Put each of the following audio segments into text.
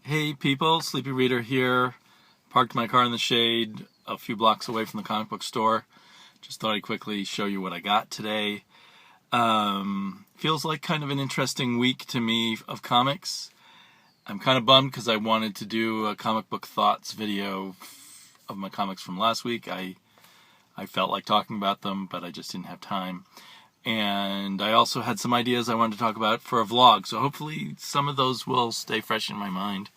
Hey people, Sleepy Reader here. Parked my car in the shade a few blocks away from the comic book store. Just thought I'd quickly show you what I got today. Feels like kind of an interesting week to me of comics. I'm kind of bummed because I wanted to do a comic book thoughts video of my comics from last week. I felt like talking about them, but I just didn't have time. And I also had some ideas I wanted to talk about for a vlog, so hopefully some of those will stay fresh in my mind,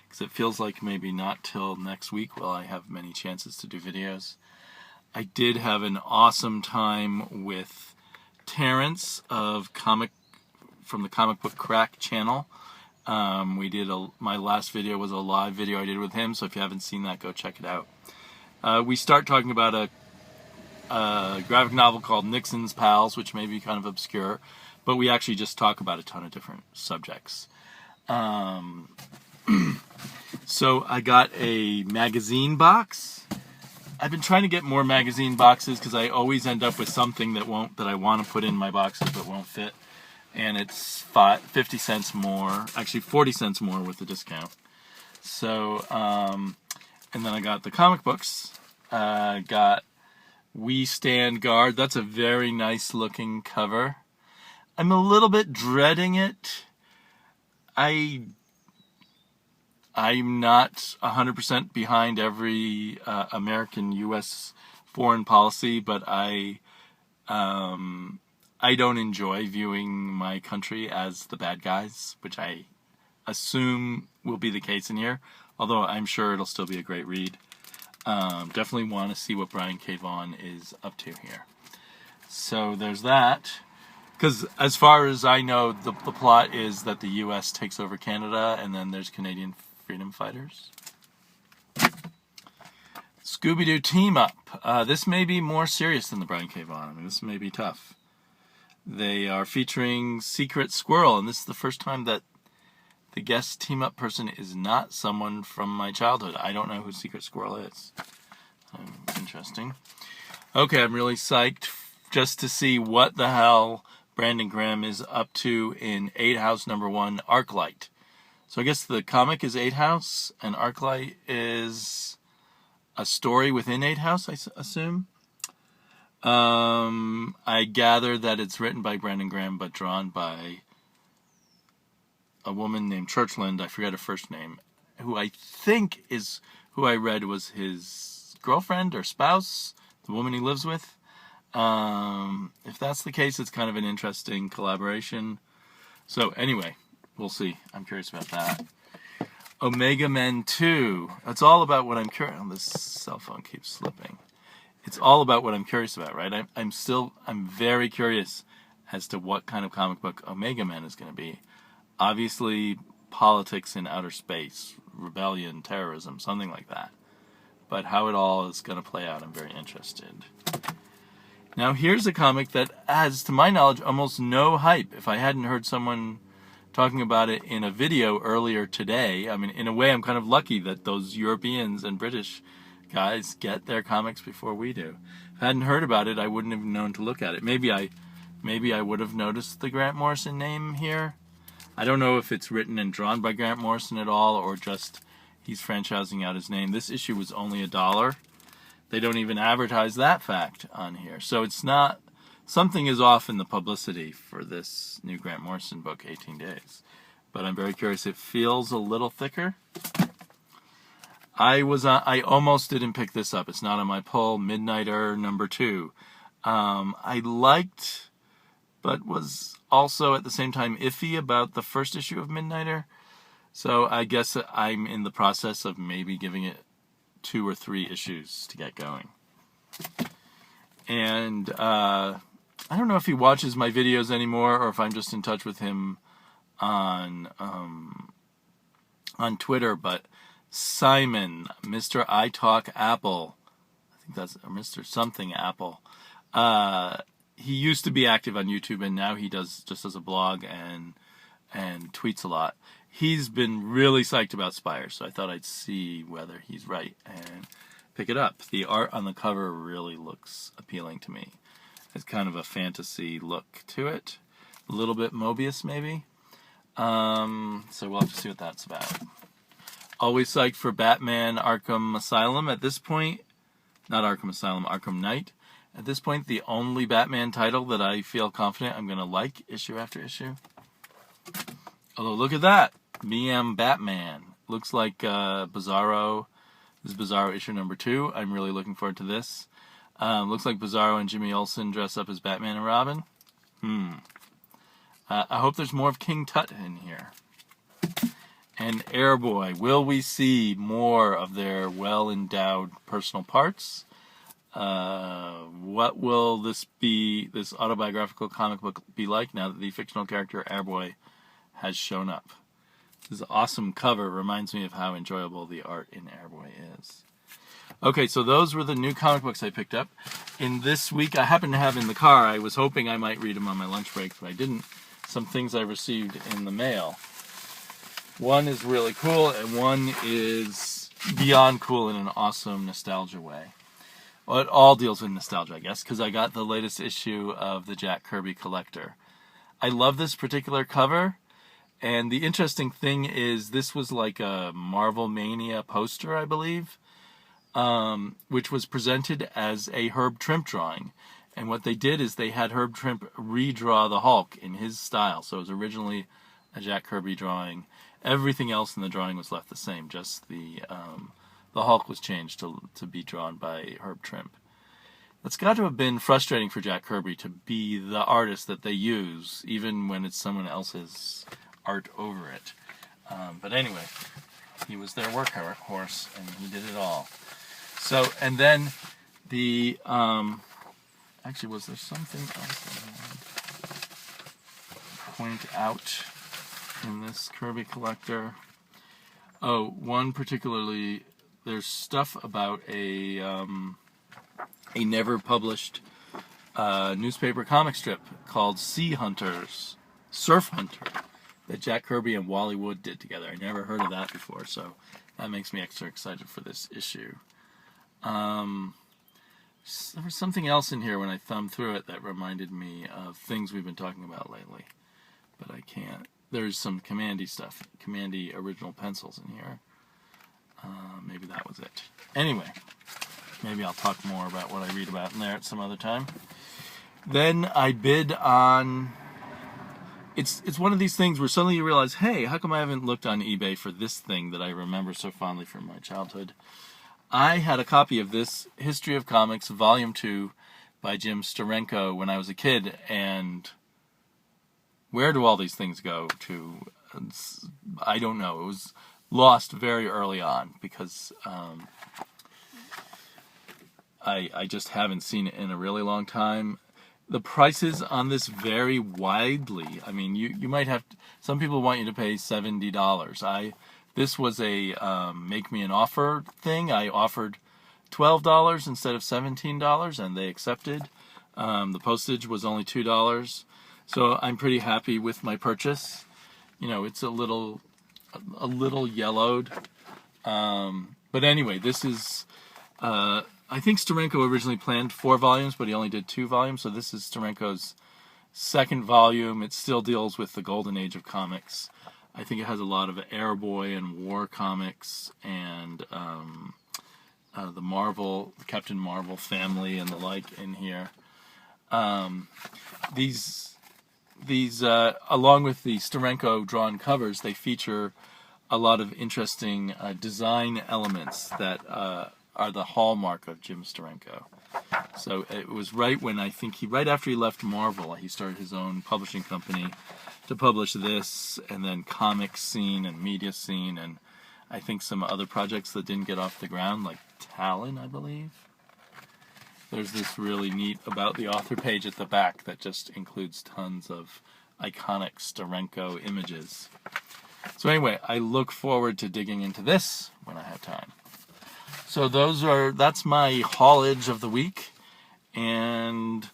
because it feels like maybe not till next week will I have many chances to do videos. I did have an awesome time with Terrence from the Comic Book Crack channel. My last video was a live video I did with him, so if you haven't seen that, go check it out. We start talking about a graphic novel called Nixon's Pals, which may be kind of obscure, but we actually just talk about a ton of different subjects. So I got a magazine box. I've been trying to get more magazine boxes because I always end up with something that I want to put in my boxes but won't fit, and it's 50 cents more, actually 40 cents more with the discount. So, and then I got the comic books. Got We Stand Guard. That's a very nice looking cover. I'm a little bit dreading it. I'm not 100% behind every American U.S. foreign policy, but I don't enjoy viewing my country as the bad guys, which I assume will be the case in here, although I'm sure it'll still be a great read. Definitely want to see what Brian K. Vaughan is up to here. So there's that. Because as far as I know, the plot is that the U.S. takes over Canada, and then there's Canadian freedom fighters. Scooby-Doo Team Up. This may be more serious than the Brian K. Vaughan. I mean, this may be tough. They are featuring Secret Squirrel, and this is the first time that the guest team-up person is not someone from my childhood. I don't know who Secret Squirrel is. Interesting. Okay, I'm really psyched just to see what the hell Brandon Graham is up to in 8 House #1, Arclight. So I guess the comic is 8 House, and Arclight is a story within 8 House, I assume. I gather that it's written by Brandon Graham, but drawn by a woman named Churchland, I forget her first name, who I think is who I read was his girlfriend or spouse, the woman he lives with. If that's the case, it's kind of an interesting collaboration. So anyway, we'll see. I'm curious about that. Omega Men 2. That's all about what I'm curious. Oh, this cell phone keeps slipping. It's all about what I'm curious about, right? I'm very curious as to what kind of comic book Omega Men is going to be. Obviously, politics in outer space, rebellion, terrorism, something like that. But how it all is going to play out, I'm very interested. Now, here's a comic that has, to my knowledge, almost no hype. If I hadn't heard someone talking about it in a video earlier today, I mean, in a way, I'm kind of lucky that those Europeans and British guys get their comics before we do. If I hadn't heard about it, I wouldn't have known to look at it. Maybe I would have noticed the Grant Morrison name here. I don't know if it's written and drawn by Grant Morrison at all, or just he's franchising out his name. This issue was only $1. They don't even advertise that fact on here. So it's not, something is off in the publicity for this new Grant Morrison book, 18 Days. But I'm very curious. It feels a little thicker. I almost didn't pick this up. It's not on my pull. Midnighter #2. I liked, but was also at the same time iffy about the first issue of Midnighter. So I guess I'm in the process of maybe giving it 2 or 3 issues to get going. And I don't know if he watches my videos anymore or if I'm just in touch with him on Twitter, but Simon, Mr. I Talk Apple, I think that's Mr. Something Apple, he used to be active on YouTube, and now he just does a blog and tweets a lot. He's been really psyched about Spire, so I thought I'd see whether he's right and pick it up. The art on the cover really looks appealing to me. It's kind of a fantasy look to it. A little bit Mobius, maybe. So we'll have to see what that's about. Always psyched for Batman Arkham Asylum at this point. Not Arkham Asylum, Arkham Knight. At this point, the only Batman title that I feel confident I'm going to like issue after issue. Although, look at that. Me am Batman. Looks like Bizarro. This is Bizarro issue number 2. I'm really looking forward to this. Looks like Bizarro and Jimmy Olsen dress up as Batman and Robin. I hope there's more of King Tut in here. And Airboy. Will we see more of their well-endowed personal parts? What will this autobiographical comic book be like now that the fictional character Airboy has shown up? This awesome cover reminds me of how enjoyable the art in Airboy is. Okay, so those were the new comic books I picked up. In this week, I happened to have in the car, I was hoping I might read them on my lunch break, but I didn't. Some things I received in the mail. One is really cool, and one is beyond cool in an awesome nostalgia way. Well, it all deals with nostalgia, I guess, because I got the latest issue of the Jack Kirby Collector. I love this particular cover, and the interesting thing is this was like a Marvel Mania poster, I believe, which was presented as a Herb Trimpe drawing. And what they did is they had Herb Trimpe redraw the Hulk in his style. So it was originally a Jack Kirby drawing. Everything else in the drawing was left the same. Just the Hulk was changed to be drawn by Herb Trimpe. It's got to have been frustrating for Jack Kirby to be the artist that they use, even when it's someone else's art over it. But anyway, he was their workhorse, and he did it all. So, and then the... actually, was there something else I wanted to point out in this Kirby Collector? Oh, one particularly, there's stuff about a never published newspaper comic strip called Sea Hunters, Surf Hunter, that Jack Kirby and Wally Wood did together. I never heard of that before, so that makes me extra excited for this issue. There was something else in here when I thumbed through it that reminded me of things we've been talking about lately, but I can't. There's some Commandy stuff, Commandy original pencils in here. Maybe that was it. Anyway, maybe I'll talk more about what I read about in there at some other time. Then I bid on... It's one of these things where suddenly you realize, hey, how come I haven't looked on eBay for this thing that I remember so fondly from my childhood? I had a copy of this History of Comics, Volume 2, by Jim Steranko when I was a kid, and where do all these things go to? I don't know. It was lost very early on because I just haven't seen it in a really long time. The prices on this vary widely. I mean, you might have... Some people want you to pay $70. This was a make me an offer thing. I offered $12 instead of $17, and they accepted. The postage was only $2, so I'm pretty happy with my purchase. You know, it's a little yellowed, but anyway, this is. I think Steranko originally planned 4 volumes, but he only did 2 volumes. So this is Steranko's second volume. It still deals with the golden age of comics. I think it has a lot of Airboy and War comics and the Captain Marvel family and the like in here. These along with the Steranko drawn covers, they feature a lot of interesting design elements that are the hallmark of Jim Steranko. So it was right after he left Marvel, he started his own publishing company to publish this, and then Comic Scene and Media Scene, and I think some other projects that didn't get off the ground, like Talon, I believe. There's this really neat About the Author page at the back that just includes tons of iconic Steranko images. So anyway, I look forward to digging into this when I have time. So that's my haulage of the week, and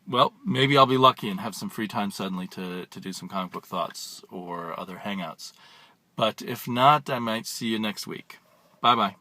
well, maybe I'll be lucky and have some free time suddenly to do some comic book thoughts or other hangouts. But if not, I might see you next week. Bye-bye.